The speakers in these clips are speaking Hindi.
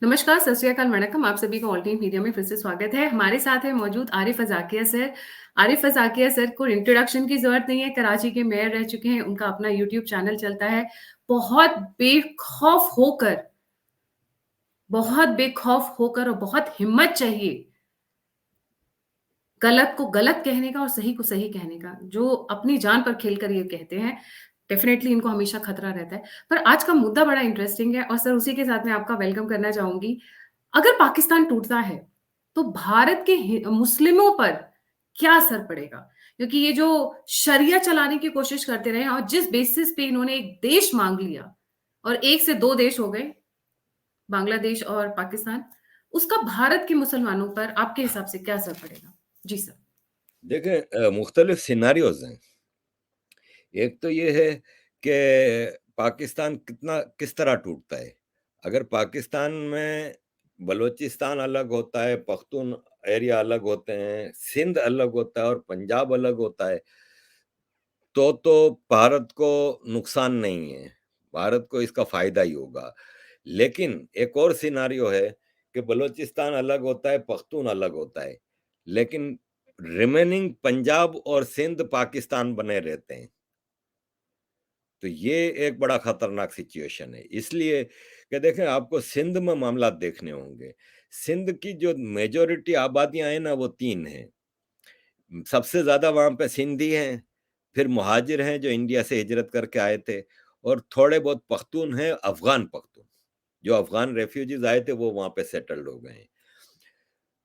नमस्कार, सत श्री अकाल, वणक्कम। आप सभी का ऑल टाइम मीडिया में फिर से स्वागत है। हमारे साथ है मौजूद आरिफ अज़ाकिया सर। आरिफ अज़ाकिया सर को इंट्रोडक्शन की ज़रूरत नहीं है, कराची के मेयर रह चुके हैं, उनका अपना यूट्यूब चैनल चलता है। बहुत बेखौफ होकर बहुत बेखौफ होकर और बहुत हिम्मत चाहिए, गलत को गलत कहने का और सही को सही कहने का। जो अपनी जान पर खेलकर ये कहते हैं, डेफ़िनेटली इनको हमेशा खतरा रहता है। पर आज का मुद्दा बड़ा इंटरेस्टिंग है और सर उसी के साथ मैं आपका वेलकम करना चाहूँगी। अगर पाकिस्तान टूटता है, तो भारत के मुस्लिमों पर क्या असर पड़ेगा? क्योंकि ये जो शरिया चलाने की कोशिश करते रहे और जिस बेसिस पे इन्होंने एक देश माँग लिया और 1 से 2 देश हो गए, बांग्लादेश और पाकिस्तान, उसका भारत के मुसलमानों पर आपके हिसाब से क्या असर पड़ेगा? जी सर। देखें मुख्तलिफ सिनारियोज़ हैं। एक तो ये है कि पाकिस्तान किस तरह टूटता है। अगर पाकिस्तान में बलूचिस्तान अलग होता है, पख्तून एरिया अलग होते हैं, सिंध अलग होता है और पंजाब अलग होता है, तो भारत को नुकसान नहीं है, भारत को इसका फ़ायदा ही होगा। लेकिन एक और सिनारियो है कि बलूचिस्तान अलग होता है, पख्तून अलग होता है, लेकिन रिमेनिंग पंजाब और सिंध पाकिस्तान बने रहते हैं। तो ये एक बड़ा खतरनाक सिचुएशन है। इसलिए कि देखें आपको सिंध में मामला देखने होंगे। सिंध की जो मेजॉरिटी आबादियाँ हैं ना वो 3 हैं। सबसे ज़्यादा वहाँ पे सिंधी हैं, फिर मुहाजिर हैं जो इंडिया से हिजरत करके आए थे और थोड़े बहुत पख्तून हैं, अफ़गान पख्तून। जो अफ़गान रेफ्यूजीज़ आए थे वो वहाँ पे सेटल्ड हो गए हैं।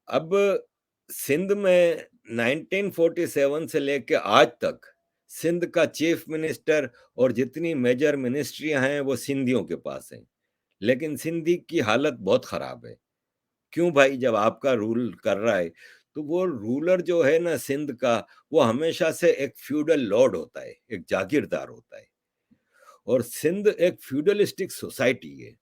अब सिंध में 1947 से लेके आज तक सिंध का चीफ मिनिस्टर और जितनी मेजर मिनिस्ट्रियां हैं वो सिंधियों के पास हैं, लेकिन सिंधी की हालत बहुत खराब है। क्यों भाई, जब आपका रूल कर रहा है तो वो रूलर जो है ना सिंध का, वो हमेशा से एक फ्यूडल लॉर्ड होता है, एक जागीरदार होता है। और सिंध एक फ्यूडलिस्टिक सोसाइटी है,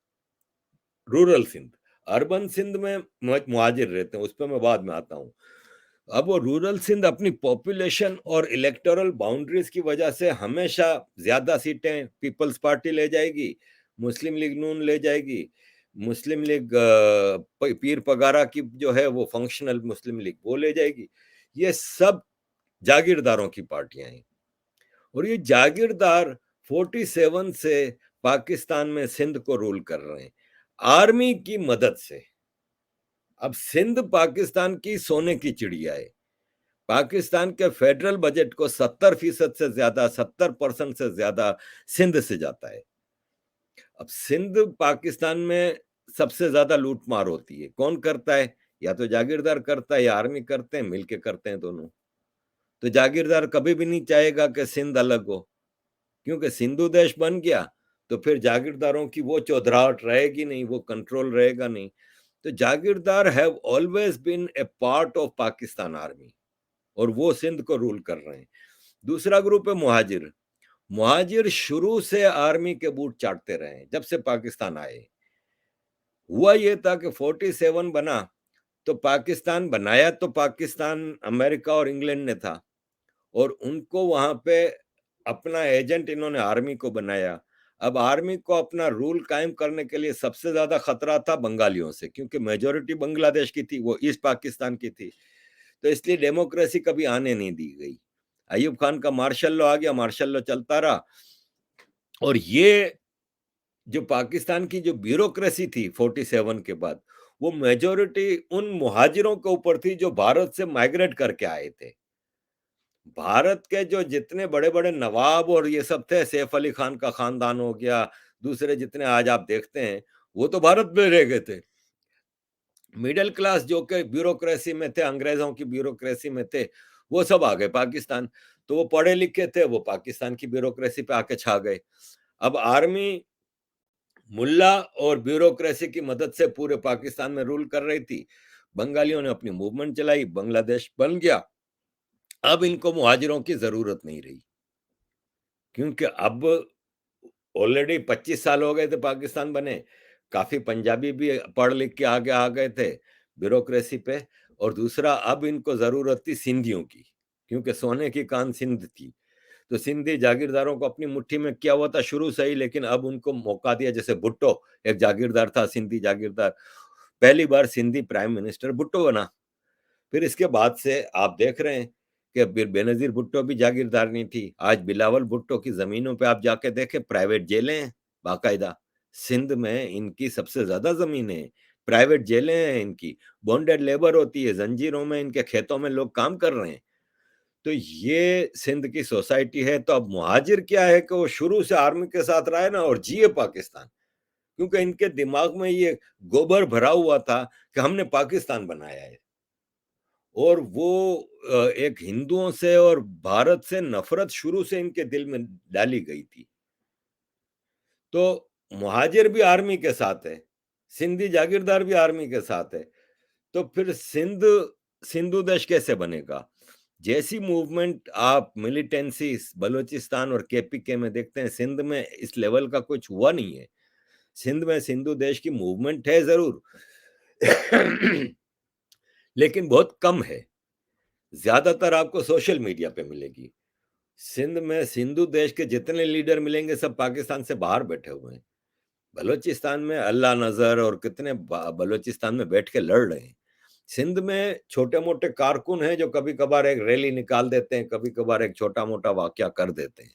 रूरल सिंध। अर्बन सिंध में मुहाजिर रहते हैं, उस पर मैं बाद में आता हूँ। अब वो रूरल सिंध अपनी पॉपुलेशन और इलेक्टोरल बाउंड्रीज की वजह से हमेशा ज्यादा सीटें पीपल्स पार्टी ले जाएगी, मुस्लिम लीग नून ले जाएगी, मुस्लिम लीग पीर पगारा की जो है वो फंक्शनल मुस्लिम लीग वो ले जाएगी। ये सब जागीरदारों की पार्टियां हैं और ये जागीरदार 47 से पाकिस्तान में सिंध को रूल कर रहे हैं आर्मी की मदद से। अब सिंध पाकिस्तान की सोने की चिड़िया है। पाकिस्तान के फेडरल बजट को 70% से ज्यादा, 70% से ज्यादा सिंध से जाता है। अब सिंध पाकिस्तान में सबसे ज्यादा लूटमार होती है, कौन करता है? या तो जागीरदार करता है या आर्मी करते हैं, मिलके करते हैं दोनों। तो जागीरदार कभी भी नहीं चाहेगा कि सिंध अलग हो, क्योंकि सिंधु देश बन गया तो फिर जागीरदारों की वो चौधराहट रहेगी नहीं, वो कंट्रोल रहेगा नहीं। तो जागीरदार have always been a part of Pakistan army और वो सिंध को रूल कर रहे हैं। दूसरा ग्रुप है मुहाजिर। मुहाजिर शुरू से आर्मी के बूट चाटते रहे हैं जब से पाकिस्तान आए। हुआ ये था कि 47 बना तो पाकिस्तान बनाया तो पाकिस्तान अमेरिका और इंग्लैंड ने था और उनको वहां पे अपना एजेंट इन्होंने आर्मी को बनाया। अब आर्मी को अपना रूल कायम करने के लिए सबसे ज्यादा खतरा था बंगालियों से, क्योंकि मेजोरिटी बांग्लादेश की थी, वो ईस्ट पाकिस्तान की थी। तो इसलिए डेमोक्रेसी कभी आने नहीं दी गई। अयूब खान का मार्शल लॉ आ गया, मार्शल लॉ चलता रहा। और ये जो पाकिस्तान की जो ब्यूरोक्रेसी थी 47 के बाद, वो मेजोरिटी उन मुहाजिरों के ऊपर थी जो भारत से माइग्रेट करके आए थे। भारत के जो जितने बड़े बड़े नवाब और ये सब थे, सैफ अली खान का खानदान हो गया, दूसरे जितने आज आप देखते हैं, वो तो भारत में रह गए थे। मिडिल क्लास जो कि ब्यूरोक्रेसी में थे, अंग्रेजों की ब्यूरोक्रेसी में थे, वो सब आ गए पाकिस्तान। तो वो पढ़े लिखे थे, वो पाकिस्तान की ब्यूरोक्रेसी पे आके छा गए। अब आर्मी मुल्ला और ब्यूरोक्रेसी की मदद से पूरे पाकिस्तान में रूल कर रही थी। बंगालियों ने अपनी मूवमेंट चलाई, बांग्लादेश बन गया। अब इनको मुहाजिरों की जरूरत नहीं रही, क्योंकि अब ऑलरेडी 25 साल हो गए थे पाकिस्तान बने। काफी पंजाबी भी पढ़ लिख के आगे आ गए थे ब्यूरोक्रेसी पे। और दूसरा, अब इनको जरूरत थी सिंधियों की, क्योंकि सोने की कान सिंध थी। तो सिंधी जागीरदारों को अपनी मुट्ठी में किया हुआ था शुरू से ही, लेकिन अब उनको मौका दिया। जैसे भुट्टो एक जागीरदार था, सिंधी जागीरदार, पहली बार सिंधी प्राइम मिनिस्टर भुट्टो बना। फिर इसके बाद से आप देख रहे हैं कि बेनजीर भुट्टो भी जागीरदार नहीं थी। आज बिलावल भुट्टो की जमीनों पे आप जाके देखें, प्राइवेट जेलें हैं बाकायदा। सिंध में इनकी सबसे ज्यादा जमीनें हैं, प्राइवेट जेलें हैं इनकी, बॉन्डेड लेबर होती है, जंजीरों में इनके खेतों में लोग काम कर रहे हैं। तो ये सिंध की सोसाइटी है। तो अब मुहाजिर क्या है कि वो शुरू से आर्मी के साथ रहा है ना, और जिए पाकिस्तान, क्योंकि इनके दिमाग में ये गोबर भरा हुआ था कि हमने पाकिस्तान बनाया है। और वो एक हिंदुओं से और भारत से नफरत शुरू से इनके दिल में डाली गई थी। तो मुहाजिर भी आर्मी के साथ है, सिंधी जागीरदार भी आर्मी के साथ है। तो फिर सिंधु देश कैसे बनेगा? जैसी मूवमेंट आप मिलिटेंसी बलूचिस्तान और केपीके में देखते हैं, सिंध में इस लेवल का कुछ हुआ नहीं है। सिंध में सिंधु देश की मूवमेंट है जरूर, लेकिन बहुत कम है। ज्यादातर आपको सोशल मीडिया पे मिलेगी। सिंध में सिंधु देश के जितने लीडर मिलेंगे सब पाकिस्तान से बाहर बैठे हुए हैं। बलूचिस्तान में अल्लाह नजर और कितने बलूचिस्तान में बैठ के लड़ रहे हैं। सिंध में छोटे मोटे कारकुन हैं जो कभी कभार एक रैली निकाल देते हैं, कभी कभार एक छोटा मोटा वाकया कर देते हैं,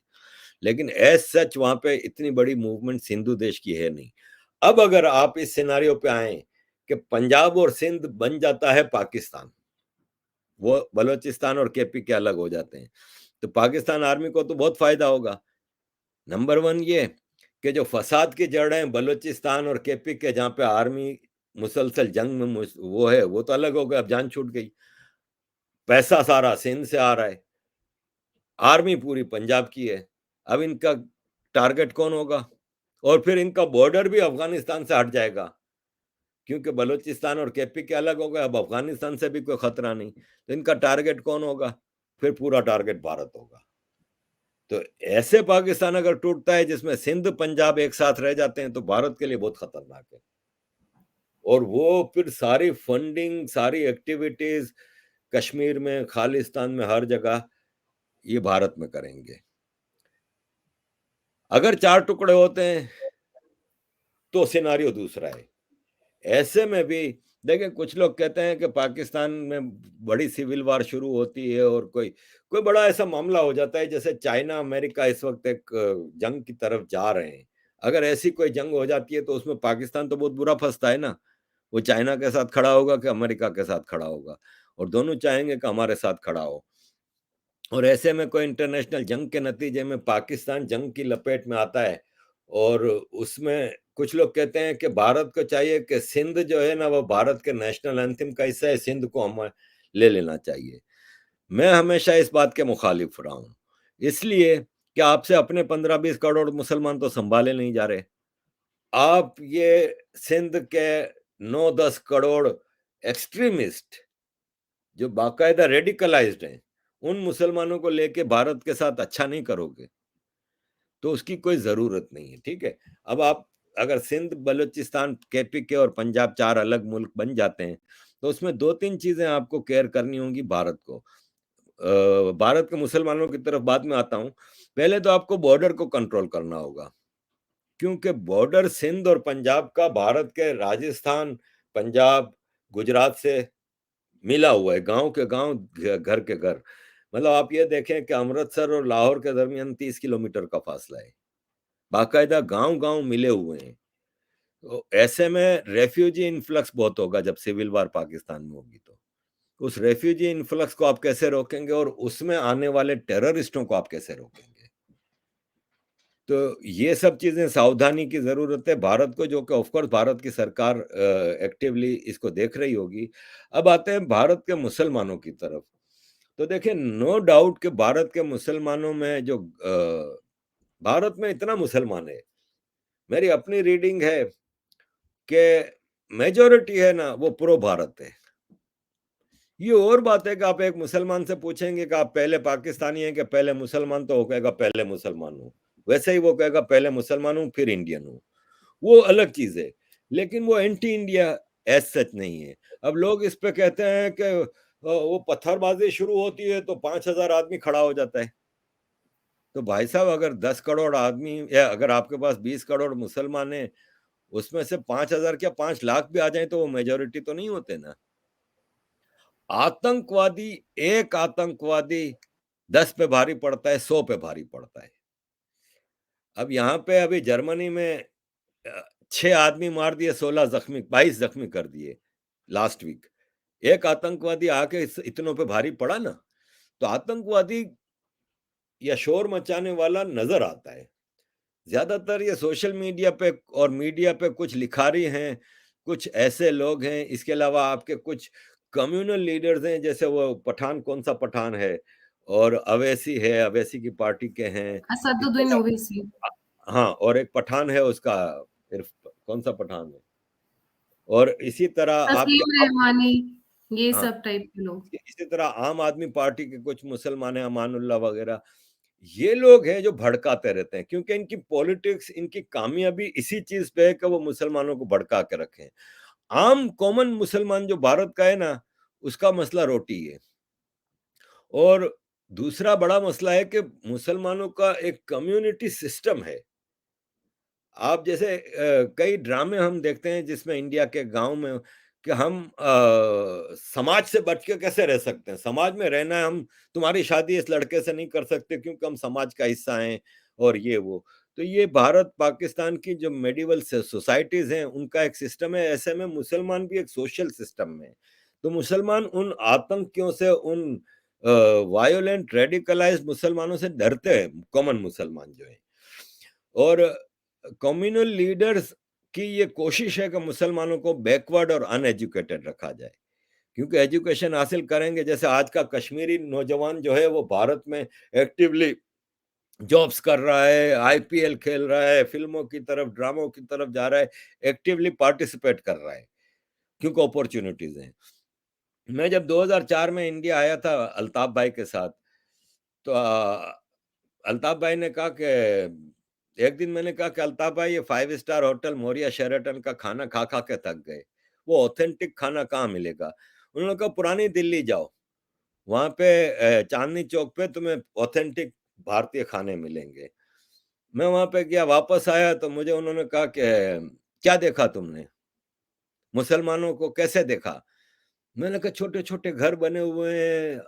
लेकिन एज सच वहां पे इतनी बड़ी मूवमेंट सिंधु देश की है नहीं। अब अगर आप इस सिनारियो पे आए कि पंजाब और सिंध बन जाता है पाकिस्तान, वो बलूचिस्तान और केपी के अलग हो जाते हैं, तो पाकिस्तान आर्मी को तो बहुत फायदा होगा। नंबर वन ये कि जो फसाद की जड़ें बलूचिस्तान और केपी के, जहां पे आर्मी मुसलसल जंग में वो है, वो तो अलग हो गया, अब जान छूट गई। पैसा सारा सिंध से आ रहा है, आर्मी पूरी पंजाब की है। अब इनका टारगेट कौन होगा? और फिर इनका बॉर्डर भी अफगानिस्तान से हट जाएगा, क्योंकि बलूचिस्तान और केपी के अलग हो गए, अब अफगानिस्तान से भी कोई खतरा नहीं। तो इनका टारगेट कौन होगा? फिर पूरा टारगेट भारत होगा। तो ऐसे पाकिस्तान अगर टूटता है जिसमें सिंध पंजाब एक साथ रह जाते हैं, तो भारत के लिए बहुत खतरनाक है। और वो फिर सारी फंडिंग, सारी एक्टिविटीज कश्मीर में, खालिस्तान में, हर जगह ये भारत में करेंगे। अगर चार टुकड़े होते हैं तो सिनारियो दूसरा है। ऐसे में भी देखिए, कुछ लोग कहते हैं कि पाकिस्तान में बड़ी सिविल वार शुरू होती है और कोई कोई बड़ा ऐसा मामला हो जाता है, जैसे चाइना अमेरिका इस वक्त एक जंग की तरफ जा रहे हैं। अगर ऐसी कोई जंग हो जाती है तो उसमें पाकिस्तान तो बहुत बुरा फंसता है ना। वो चाइना के साथ खड़ा होगा कि अमेरिका के साथ खड़ा होगा, और दोनों चाहेंगे कि हमारे साथ खड़ा हो। और ऐसे में कोई इंटरनेशनल जंग के नतीजे में पाकिस्तान जंग की लपेट में आता है, और उसमें कुछ लोग कहते हैं कि भारत को चाहिए कि सिंध जो है ना, वो भारत के नेशनल एंथम का हिस्सा है, सिंध को हमें ले लेना चाहिए। मैं हमेशा इस बात के मुखालिफ रहा हूं, इसलिए कि आपसे अपने 15-20 करोड़ मुसलमान तो संभाले नहीं जा रहे। आप ये सिंध के 9-10 करोड़ एक्सट्रीमिस्ट जो बाकायदा रेडिकलाइज्ड हैं, उन मुसलमानों को लेके भारत के साथ अच्छा नहीं करोगे तो उसकी कोई जरूरत नहीं है। ठीक है, अब आप अगर सिंध, बलूचिस्तान, केपीके और पंजाब चार अलग मुल्क बन जाते हैं, तो उसमें दो तीन चीजें आपको केयर करनी होंगी भारत को। भारत के मुसलमानों की तरफ बाद में आता हूं। पहले तो आपको बॉर्डर को कंट्रोल करना होगा, क्योंकि बॉर्डर सिंध और पंजाब का भारत के राजस्थान, पंजाब, गुजरात से मिला हुआ है, गांव के गांव, घर के घर। मतलब आप ये देखें कि अमृतसर और लाहौर के दरमियान 30 किलोमीटर का फासला है, बाकायदा गांव गांव मिले हुए हैं। तो ऐसे में रेफ्यूजी इन्फ्लक्स बहुत होगा जब सिविल वार पाकिस्तान में होगी। तो उस रेफ्यूजी इन्फ्लक्स को आप कैसे रोकेंगे, और उसमें आने वाले टेररिस्टों को आप कैसे रोकेंगे? तो ये सब चीजें सावधानी की जरूरत है भारत को, जो कि ऑफकोर्स भारत की सरकार एक्टिवली इसको देख रही होगी। अब आते हैं भारत के मुसलमानों की तरफ। तो देखिए, नो डाउट कि भारत के मुसलमानों में जो भारत में इतना मुसलमान है, मेरी अपनी रीडिंग है कि मेजोरिटी है ना वो प्रो भारत है। ये और बात है कि आप एक मुसलमान से पूछेंगे कि आप पहले पाकिस्तानी हैं कि पहले मुसलमान, तो वो कहेगा पहले मुसलमान हूँ। वैसे ही वो कहेगा पहले मुसलमान हूँ फिर इंडियन हूँ, वो अलग चीज है। लेकिन वो एंटी इंडिया एज सच नहीं है। अब लोग इस पे कहते हैं कि वो पत्थरबाजी शुरू होती है तो 5,000 आदमी खड़ा हो जाता है। तो भाई साहब, अगर 10 करोड़ आदमी, या अगर आपके पास 20 करोड़ मुसलमान है उसमें से 5,000 क्या 5 लाख भी आ जाएँ तो वो मेजॉरिटी तो नहीं होते ना। आतंकवादी एक आतंकवादी 10 पे भारी पड़ता है, 100 पे भारी पड़ता है। अब यहाँ पे अभी जर्मनी में 6 आदमी मार दिए, 16 ज़ख्मी 22 ज़ख्मी कर दिए लास्ट वीक। एक आतंकवादी आके इस इतनों पे भारी पड़ा ना, तो आतंकवादी या शोर मचाने वाला नज़र आता है। ज़्यादातर ये सोशल मीडिया पे और मीडिया पे कुछ लिखारी हैं, कुछ ऐसे लोग हैं, इसके अलावा आपके कुछ कम्युनल लीडर्स हैं, जैसे वो पठान कौन-सा पठान है और अवैसी है, अवैसी की पार्टी के हैं। इसके असदुद्दीन अलावा ओवैसी, हाँ, और एक पठान है उसका इर्फ कौन-सा पठान है? और इसी तरह आपके तस्लीम रहमानी, ये हाँ, सब टाइप के लोग। इसी तरह आम आदमी पार्टी के कुछ मुसलमान हैं, अमानुल्लाह वगैरह, ये लोग हैं जो भड़काते रहते हैं क्योंकि इनकी पॉलिटिक्स, इनकी कामयाबी इसी चीज़ पे है कि वो मुसलमानों को भड़का के रखें। आम कॉमन मुसलमान जो भारत का है ना, उसका मसला रोटी है। और दूसरा बड़ा मसला है कि मुसलमानों का एक कम्युनिटी सिस्टम है। आप जैसे कई ड्रामे हम देखते हैं जिसमें इंडिया के गाँव में कि हम समाज से बच के कैसे रह सकते हैं? समाज में रहना है, हम तुम्हारी शादी इस लड़के से नहीं कर सकते क्योंकि हम समाज का हिस्सा हैं और ये वो। तो ये भारत, पाकिस्तान की जो मेडिवल सोसाइटीज़ हैं, उनका एक सिस्टम है, ऐसे में मुसलमान भी एक सोशल सिस्टम में है। तो मुसलमान उन आतंकियों से, उन वायोलेंट रेडिकलाइज़्ड मुसलमानों से डरते हैं, कॉमन मुसलमान जो हैं। और कम्युनल लीडर्स की ये कोशिश है कि मुसलमानों को बैकवर्ड और अनएजुकेटेड रखा जाए क्योंकि एजुकेशन हासिल करेंगे, जैसे आज का कश्मीरी नौजवान जो है वो भारत में एक्टिवली जॉब्स कर रहा है, आईपीएल खेल रहा है, फिल्मों की तरफ, ड्रामों की तरफ जा रहा है, एक्टिवली पार्टिसिपेट कर रहा है क्योंकि अपॉर्चुनिटीज हैं। मैं जब 2004 में इंडिया आया था अल्ताफ भाई के साथ, तो अल्ताफ भाई ने कहा कि एक दिन मैंने कहा कि अल्ताफ भाई, ये 5 स्टार होटल मोरिया शेराटन का खाना खा-खा के थक गए। वो ऑथेंटिक खाना कहाँ मिलेगा? उन्होंने कहा पुरानी दिल्ली जाओ, वहाँ पे चांदनी चौक पे तुम्हें ऑथेंटिक भारतीय खाने मिलेंगे। मैं वहाँ पे गया, वापस आया तो मुझे उन्होंने कहा कि क्या देखा तुमने? मुसलमानों को कैसे देखा? मैंने कहा छोटे-छोटे घर बने हुए हैं,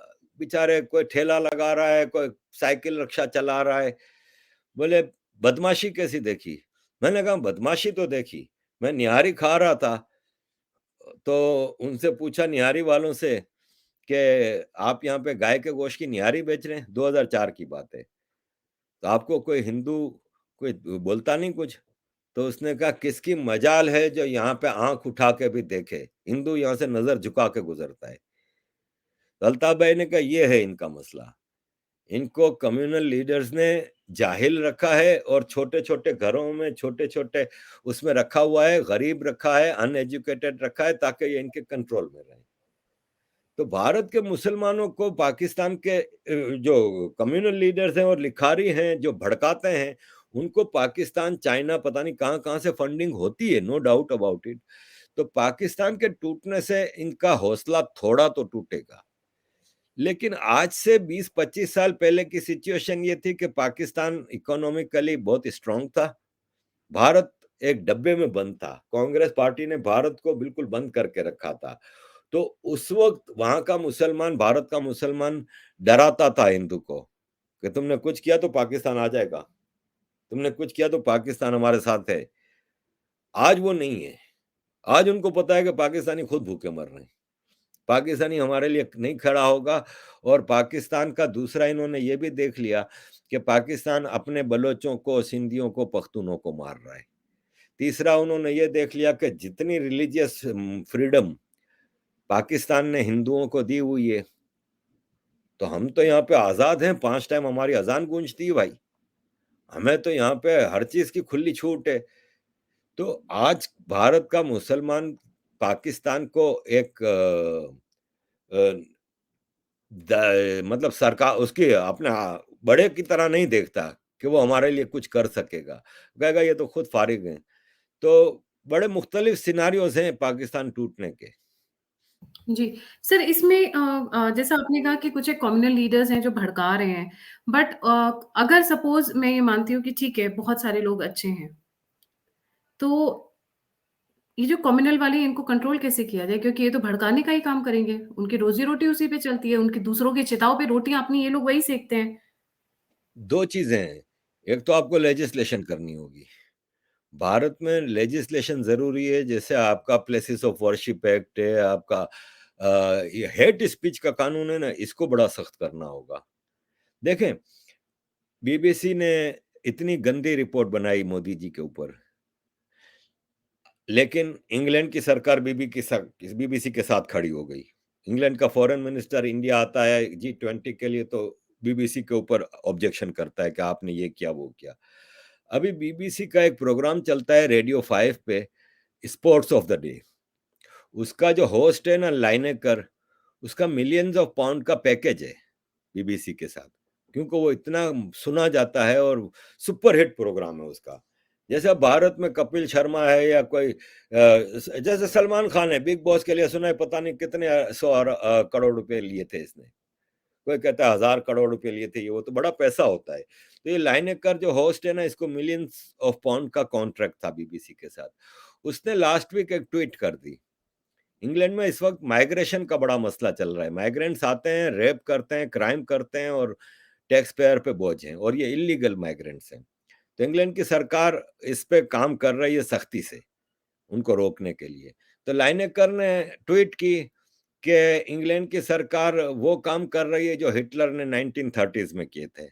बेचारे कोई ठेला लगा रहा है, कोई साइकिल रिक्शा चला रहा है। बोले बदमाशी कैसी देखी? मैंने कहा बदमाशी तो देखी, मैं निहारी खा रहा था, तो उनसे पूछा निहारी वालों से कि आप यहाँ पे गाय के गोश्त की निहारी बेच रहे हैं? 2004 की बात है। तो आपको कोई हिंदू कोई बोलता नहीं कुछ? तो उसने कहा किसकी मजाल है जो यहाँ पे आँख उठा के भी देखे, हिंदू यहाँ से नज़र झुका के गुज़रता है। तो अल्ताफ भाई ने कहा ये है इनका मसला। इनको कम्युनल लीडर्स ने जाहिल रखा है और छोटे-छोटे घरों में, छोटे-छोटे उसमें रखा हुआ है, गरीब रखा है, अनएजुकेटेड रखा है ताकि ये इनके कंट्रोल में रहें। तो भारत के मुसलमानों को पाकिस्तान के जो कम्युनल लीडर्स हैं और लिखारी हैं, जो भड़काते हैं, उनको पाकिस्तान, चाइना पता नहीं कहाँ-कहाँ से फंडिंग होती है, नो डाउट अबाउट इट। तो पाकिस्तान के टूटने से इनका हौसला थोड़ा तो टूटेगा। लेकिन आज से 20-25 साल पहले की सिचुएशन ये थी कि पाकिस्तान इकोनॉमिकली बहुत स्ट्रांग था। भारत एक डब्बे में बंद था। कांग्रेस पार्टी ने भारत को बिल्कुल बंद करके रखा था। तो उस वक़्त वहाँ का मुसलमान, भारत का मुसलमान डराता था हिंदू को कि तुमने कुछ किया तो पाकिस्तान आ जाएगा। तुमने कुछ किया तो पाकिस्तान हमारे साथ है। आज वो नहीं है। आज उनको पता है कि पाकिस्तानी खुद भूखे मर रहे हैं। पाकिस्तानी हमारे लिए नहीं खड़ा होगा। और पाकिस्तान का दूसरा इन्होंने ये भी देख लिया कि पाकिस्तान अपने बलोचों को, सिंधियों को, पख्तूनों को मार रहा है। तीसरा उन्होंने ये देख लिया कि जितनी रिलीजियस फ्रीडम पाकिस्तान ने हिंदुओं को दी हुई है, तो हम तो यहाँ पे आज़ाद हैं, 5 टाइम हमारी अज़ान गूंजती है भाई। हमें तो यहाँ पे हर चीज़ की खुली छूट है। तो आज भारत का मुसलमान पाकिस्तान को एक अ, मतलब सरकार उसकी अपना बड़े की तरह नहीं देखता कि वो हमारे लिए कुछ कर सकेगा। कहेगा ये तो खुद फारिग हैं। तो बड़े मुख्तलिफ सिनेरियोज़ हैं पाकिस्तान टूटने के। जी। सर इसमें जैसा आपने कहा कि कुछ एक कम्युनल लीडर्स हैं जो भड़का रहे हैं, बट अगर सपोज़ मैं ये मानती हूँ कि ठीक है, बहुत सारे लोग अच्छे हैं, तो ये जो कम्युनल वाले हैं, इनको कंट्रोल कैसे किया जाए? क्योंकि ये तो भड़काने का ही काम करेंगे। उनकी रोज़ी-रोटी उसी पे चलती है, उनकी दूसरों की चिताओं पे रोटियाँ अपनी ये लोग वही सेकते हैं। 2 चीज़ें हैं, एक तो आपको लेजिस्लेशन करनी होगी। भारत में लेजिस्लेशन ज़रूरी है, जैसे आपका प्लेसेस ऑफ वर्शिप एक्ट है, आपका ये हेट स्पीच का कानून है ना, इसको बड़ा सख्त करना होगा। देखें, बीबीसी ने इतनी गंदी रिपोर्ट बनाई मोदी जी के ऊपर, लेकिन इंग्लैंड की सरकार बीबीसी के साथ खड़ी हो गई। इंग्लैंड का फॉरेन मिनिस्टर इंडिया आता है G20 के लिए, तो बीबीसी के ऊपर ऑब्जेक्शन करता है कि आपने ये किया, वो किया। अभी बीबीसी का एक प्रोग्राम चलता है रेडियो 5 पे, स्पोर्ट्स ऑफ द डे। उसका जो होस्ट है ना, लाइनेकर, उसका मिलियंस ऑफ पाउंड का पैकेज है बीबीसी के साथ, क्योंकि वो इतना सुना जाता है और सुपर हिट प्रोग्राम है उसका। जैसे अब भारत में कपिल शर्मा है या कोई जैसे सलमान खान है, बिग बॉस के लिए सुना है पता नहीं कितने 100 करोड़ रुपए लिए थे इसने, कोई कहता है 1000 करोड़ रुपए लिए थे, ये वो तो बड़ा पैसा होता है। तो ये लाइनेकर जो होस्ट है ना, इसको मिलियंस ऑफ पाउंड का कॉन्ट्रैक्ट था बीबीसी के साथ। उसने लास्ट वीक एक ट्वीट कर दी, इंग्लैंड में इस वक्त माइग्रेशन का बड़ा मसला चल रहा है, माइग्रेंट्स आते हैं, रेप करते हैं, क्राइम करते हैं और टैक्स पेयर पे बोझ हैं, और ये इलीगल माइग्रेंट्स हैं। तो इंग्लैंड की सरकार इस पे काम कर रही है सख्ती से उनको रोकने के लिए। तो लाइनेकर ने ट्वीट की कि इंग्लैंड की सरकार वो काम कर रही है जो हिटलर ने 1930s में किए थे,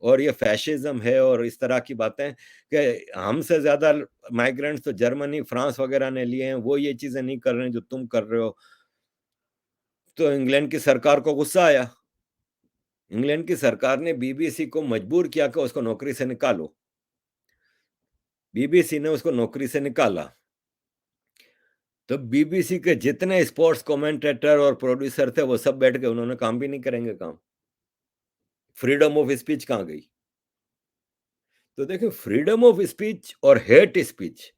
और ये फैशिज्म है और इस तरह की बातें, कि हमसे ज्यादा माइग्रेंट्स तो जर्मनी, फ्रांस वगैरह ने लिए हैं, वो ये चीजें नहीं कर रहे हैं जो तुम कर रहे हो। तो इंग्लैंड की सरकार को गुस्सा आया। इंग्लैंड की सरकार ने बीबीसी को मजबूर किया कि उसको नौकरी से निकालो। बीबीसी ने उसको नौकरी से निकाला। तो बीबीसी के जितने स्पोर्ट्स कमेंटेटर और प्रोड्यूसर थे, वो सब बैठ गए, उन्होंने काम भी नहीं करेंगे काम। फ्रीडम ऑफ स्पीच कहाँ गई? तो देखिए, फ्रीडम ऑफ स्पीच और हेट स्पीच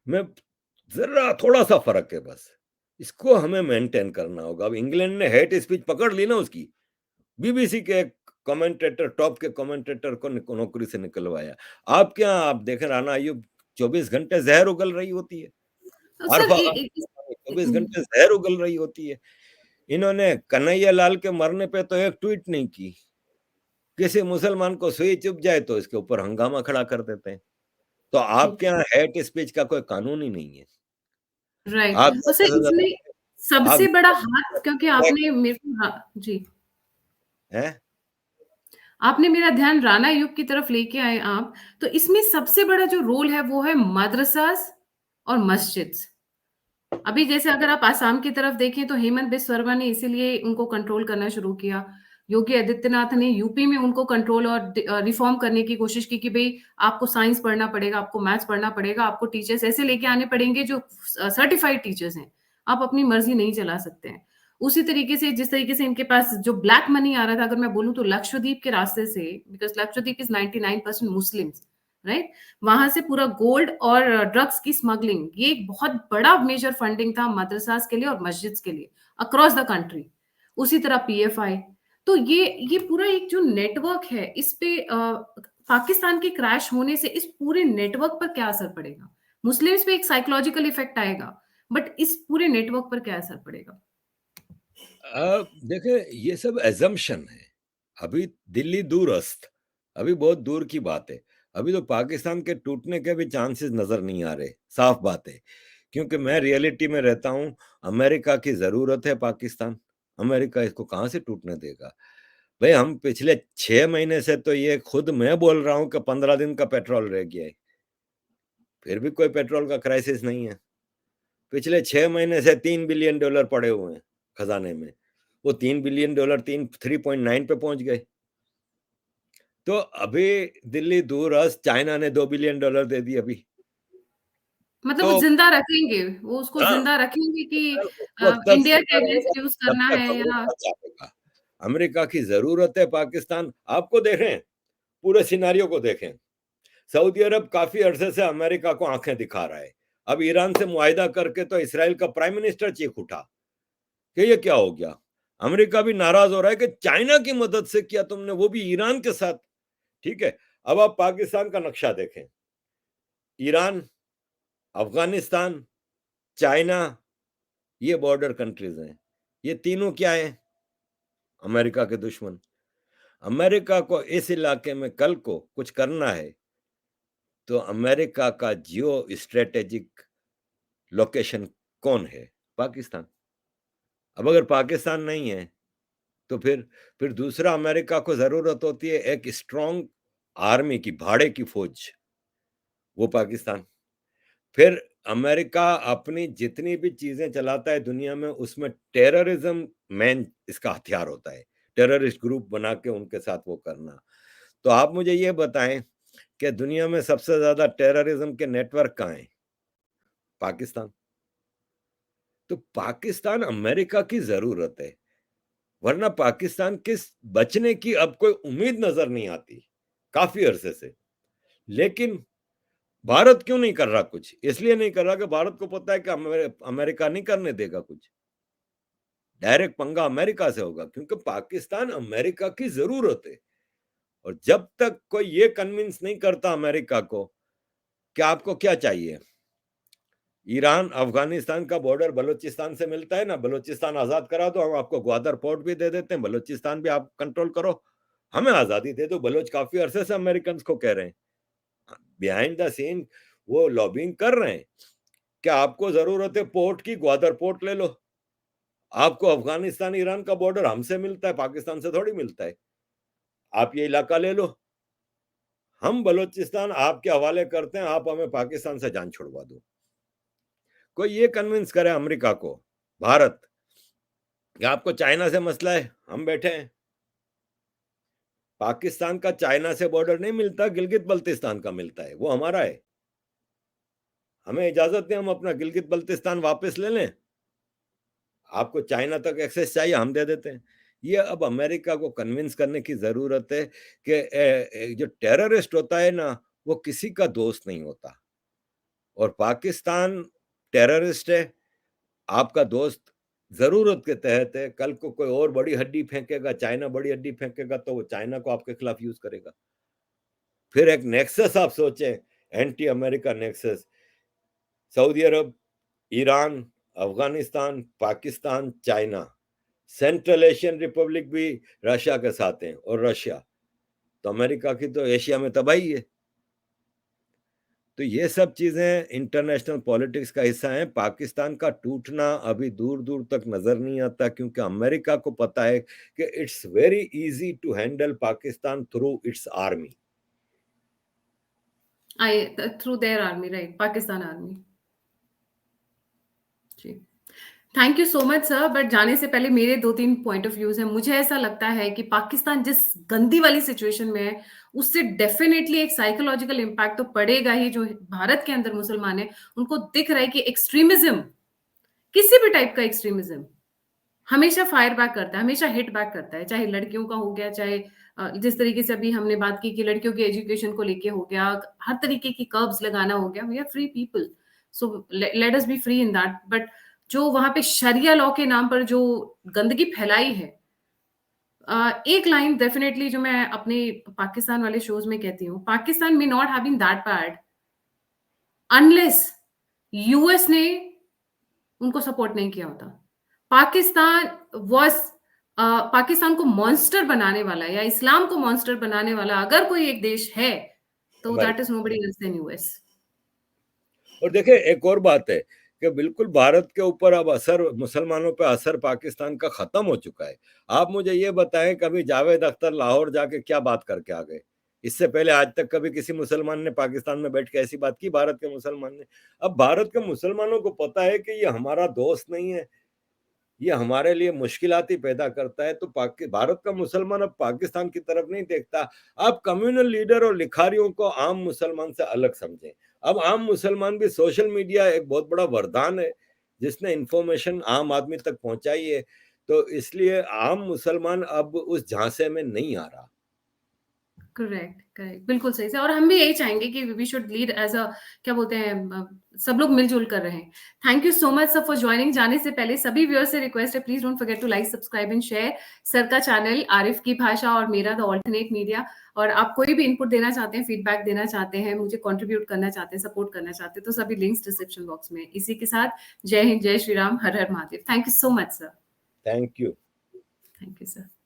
में जरा थोड़ा सा फर्क है बस। इसको हमें मेंटेन करना होगा। अब इंग्लैंड ने हेट स्पीच पकड़ ली ना उसकी, बीबीसी के एक कमेंटेटर, टॉप के कमेंटेटर को नौकरी से निकलवाया। आप क्या, आप देखें राना अय्यूब 24 घंटे जहर उगल रही होती है, तो सर आरफा ए ए इस 24 घंटे जहर उगल रही होती है। इन्होंने कन्हैया लाल के मरने पे तो एक ट्वीट नहीं की, किसी मुसलमान को सुई चुभ जाए तो इसके ऊपर हंगामा खड़ा कर देते हैं। तो ठीक, आपके यहाँ हेट स्पीच का कोई कानून ही नहीं है। राइट। आप और सर ज्यादा से इसमें ज्यादा आप सबसे बड़ा हाथ, क्योंकि आपने मेरे को, हाँ, जी। हैं? आपने मेरा ध्यान राणा युग की तरफ लेके आए आप। तो इसमें सबसे बड़ा जो रोल है वो है मदरसास और मस्जिद्स। अभी जैसे अगर आप आसाम की तरफ देखें तो हेमंत बिस्वा शर्मा ने इसीलिए उनको कंट्रोल करना शुरू किया। योगी आदित्यनाथ ने यूपी में उनको कंट्रोल और रिफॉर्म करने की कोशिश की कि भई आपको साइंस पढ़ना पड़ेगा, आपको मैथ्स पढ़ना पड़ेगा, आपको टीचर्स ऐसे लेके आने पड़ेंगे जो सर्टिफाइड टीचर्स हैं। आप अपनी मर्ज़ी नहीं चला सकते हैं। उसी तरीके से जिस तरीके से इनके पास जो ब्लैक मनी आ रहा था, अगर मैं बोलूँ तो लक्षद्वीप के रास्ते से, because Lakshadweep is 99% Muslims, right? वहां से पूरा गोल्ड और ड्रग्स की स्मगलिंग, ये एक बहुत बड़ा मेजर फंडिंग था मदरसास के लिए और मस्जिद के लिए अक्रॉस द कंट्री। उसी तरह पीएफआई। तो ये पूरा एक जो नेटवर्क है, इस पे पाकिस्तान के क्रैश होने से इस पूरे नेटवर्क पर क्या असर पड़ेगा? मुस्लिम्स पे एक साइकोलॉजिकल इफेक्ट आएगा, बट इस पूरे नेटवर्क पर क्या असर पड़ेगा? देखिए, ये सब एजम्पशन है। अभी दिल्ली दूरस्थ, अभी बहुत दूर की बात है। अभी तो पाकिस्तान के टूटने के भी चांसेस नजर नहीं आ रहे, साफ बात है। क्योंकि मैं रियलिटी में रहता हूँ, अमेरिका की जरूरत है पाकिस्तान, अमेरिका इसको कहाँ से टूटने देगा? भाई, हम पिछले 6 महीने से तो ये खुद मैं बोल रहा हूँ कि 15 दिन का पेट्रोल रह गया है, फिर भी कोई पेट्रोल का क्राइसिस नहीं है। पिछले 6 महीने से $3 बिलियन पड़े हुए हैं खजाने में, वो $3 बिलियन 3.9 पे पहुंच गए। तो अभी दिल्ली दूरस्थ, चाइना ने $2 बिलियन दे दी अभी। मतलब वो तो जिंदा रखेंगे, वो उसको हाँ, जिंदा रखेंगे कि उस वक्त तक इंडिया जिंदा के रहेगा अगेंस्ट यूज जब करना तक है या। अमेरिका चाहेगा। अमेरिका की जरूरत है पाकिस्तान। आपको देखें, पूरे सिनारियो को देखें। सऊदी अरब काफी अरसे से अमेरिका को आंखें दिखा रहा है। अब ईरान से मुआहिदा करके तो इसराइल का प्राइम मिनिस्टर चीख उठा कि ये क्या हो गया। अमेरिका भी नाराज हो रहा है कि चाइना की मदद से किया तुमने, वो भी ईरान के साथ। ठीक है, अब आप पाकिस्तान का नक्शा देखें। ईरान, अफगानिस्तान, चाइना, ये बॉर्डर कंट्रीज हैं। ये तीनों क्या हैं? अमेरिका के दुश्मन। अमेरिका को इस इलाके में कल को कुछ करना है तो अमेरिका का जियो स्ट्रेटेजिक लोकेशन कौन है? पाकिस्तान। अब अगर पाकिस्तान नहीं है तो फिर दूसरा अमेरिका को जरूरत होती है एक स्ट्रांग आर्मी की, भाड़े की फौज, वो पाकिस्तान। फिर अमेरिका अपनी जितनी भी चीजें चलाता है दुनिया में, उसमें टेररिज्म मेन इसका हथियार होता है। टेररिस्ट ग्रुप बना के उनके साथ वो करना। तो आप मुझे ये बताएं कि दुनिया में सबसे ज्यादा टेररिज्म के नेटवर्क कहाँ हैं? पाकिस्तान। तो पाकिस्तान अमेरिका की जरूरत है, वरना पाकिस्तान के बचने की अब कोई उम्मीद नजर नहीं आती काफी अरसे से। लेकिन भारत क्यों नहीं कर रहा कुछ? इसलिए नहीं कर रहा कि भारत को पता है कि अमेरिका नहीं करने देगा कुछ। डायरेक्ट पंगा अमेरिका से होगा, क्योंकि पाकिस्तान अमेरिका की जरूरत है। और जब तक कोई ये कन्विंस नहीं करता अमेरिका को कि आपको क्या चाहिए, ईरान अफगानिस्तान का बॉर्डर बलूचिस्तान से मिलता है ना, बलूचिस्तान आजाद करा दो, हम आपको ग्वादर पोर्ट भी दे देते हैं, बलूचिस्तान भी आप कंट्रोल करो, हमें आजादी दे दो। बलोच काफी अरसे से अमेरिकन को कह रहे हैं, बिहाइंड द सीन वो लॉबिंग कर रहे हैं कि आपको जरूरत है पोर्ट की, ग्वादर पोर्ट ले लो। आपको अफगानिस्तान ईरान का बॉर्डर हमसे मिलता है, पाकिस्तान से थोड़ी मिलता है। आप ये इलाका ले लो, हम बलूचिस्तान आपके हवाले करते हैं, आप हमें पाकिस्तान से जान छुड़वा दो। कोई ये कन्विंस करे अमेरिका को, भारत, कि आपको चाइना से मसला है, हम बैठे हैं। पाकिस्तान का चाइना से बॉर्डर नहीं मिलता, गिलगित बल्तिस्तान का मिलता है, वो हमारा है। हमें इजाजत दें, हम अपना गिलगित बल्तिस्तान वापस ले लें, आपको चाइना तक एक्सेस चाहिए, हम दे देते हैं। ये अब अमेरिका को कन्विंस करने की जरूरत है कि जो टेररिस्ट होता है ना, वो किसी का दोस्त नहीं होता। और पाकिस्तान टेररिस्ट है, आपका दोस्त जरूरत के तहत है। कल को कोई और बड़ी हड्डी फेंकेगा, चाइना बड़ी हड्डी फेंकेगा, तो वो चाइना को आपके खिलाफ यूज करेगा। फिर एक नेक्सस आप सोचें, anti America nexus, Saudi Arab, Iran, Afghanistan, Pakistan, China, central Asian republic भी रशिया के साथ हैं, और रशिया तो अमेरिका की तो एशिया में तबाही है। तो ये सब चीजें इंटरनेशनल पॉलिटिक्स का हिस्सा हैं। पाकिस्तान का टूटना अभी दूर दूर तक नजर नहीं आता, क्योंकि अमेरिका को पता है कि it's very easy to handle Pakistan through its army. I through their army, right, Pakistan army. जी, thank you so much sir. But जाने से पहले मेरे 2-3 पॉइंट ऑफ व्यूज हैं। मुझे ऐसा लगता है कि पाकिस्तान जिस गंदी वाली सिचुएशन में है, उससे डेफिनेटली एक साइकोलॉजिकल इम्पैक्ट तो पड़ेगा ही। जो भारत के अंदर मुसलमान है, उनको दिख रहा है कि एक्सट्रीमिज्म, किसी भी टाइप का एक्सट्रीमिज्म हमेशा फायर बैक करता है, हमेशा हिट बैक करता है। चाहे लड़कियों का हो गया, चाहे जिस तरीके से अभी हमने बात की कि लड़कियों की एजुकेशन को लेके हो गया, हर तरीके की कर्ब्स लगाना हो गया। We are free people, so let us be free in that. But जो वहां पे शरिया लॉ के नाम पर जो गंदगी फैलाई है, एक लाइन डेफिनेटली जो मैं अपने पाकिस्तान वाले शोज में कहती हूँ, Pakistan may not have been that bad unless US ने उनको सपोर्ट नहीं किया होता। पाकिस्तान वॉज पाकिस्तान को मॉन्स्टर बनाने वाला या इस्लाम को मॉन्स्टर बनाने वाला अगर कोई एक देश है, तो that America. Is nobody else than US. और देखिए एक और बात है कि बिल्कुल भारत के ऊपर अब असर, मुसलमानों पे असर पाकिस्तान का खत्म हो चुका है। आप मुझे ये बताएं, कभी जावेद अख्तर लाहौर जाके क्या बात करके आ गए? इससे पहले आज तक कभी किसी मुसलमान ने पाकिस्तान में बैठ के ऐसी बात की, भारत के मुसलमान ने? अब भारत के मुसलमानों को पता है कि ये हमारा दोस्त नहीं है, ये हमारे लिए मुश्किलात ही पैदा करता है। तो भारत का मुसलमान अब पाकिस्तान की तरफ नहीं देखता। आप कम्युनल लीडर और लिखारियों को आम मुसलमान से अलग समझें। अब आम मुसलमान भी, सोशल मीडिया एक बहुत बड़ा वरदान है जिसने इंफॉर्मेशन आम आदमी तक पहुंचाई है। तो इसलिए आम मुसलमान अब उस झांसे में नहीं आ रहा। Correct, correct. बिल्कुल सही से, और हम भी यही चाहेंगे कि we should lead as a, क्या बोलते हैं, सब लोग मिल-जुल कर रहें। Thank you so much sir for joining. जाने से पहले सभी व्यूअर्स से रिक्वेस्ट है, please don't forget to like, subscribe and share sir का चैनल आरिफ की भाषा और मेरा द अल्टरनेट मीडिया। और आप कोई भी इनपुट देना चाहते हैं, फीडबैक देना चाहते हैं, मुझे कंट्रीब्यूट करना चाहते हैं, सपोर्ट करना चाहते हैं, तो सभी लिंक्स डिस्क्रिप्शन बॉक्स में हैं। इसी के साथ जय हिंद, जय श्री राम, हर हर Mahadev. Thank you so much sir. Thank you. Thank you sir.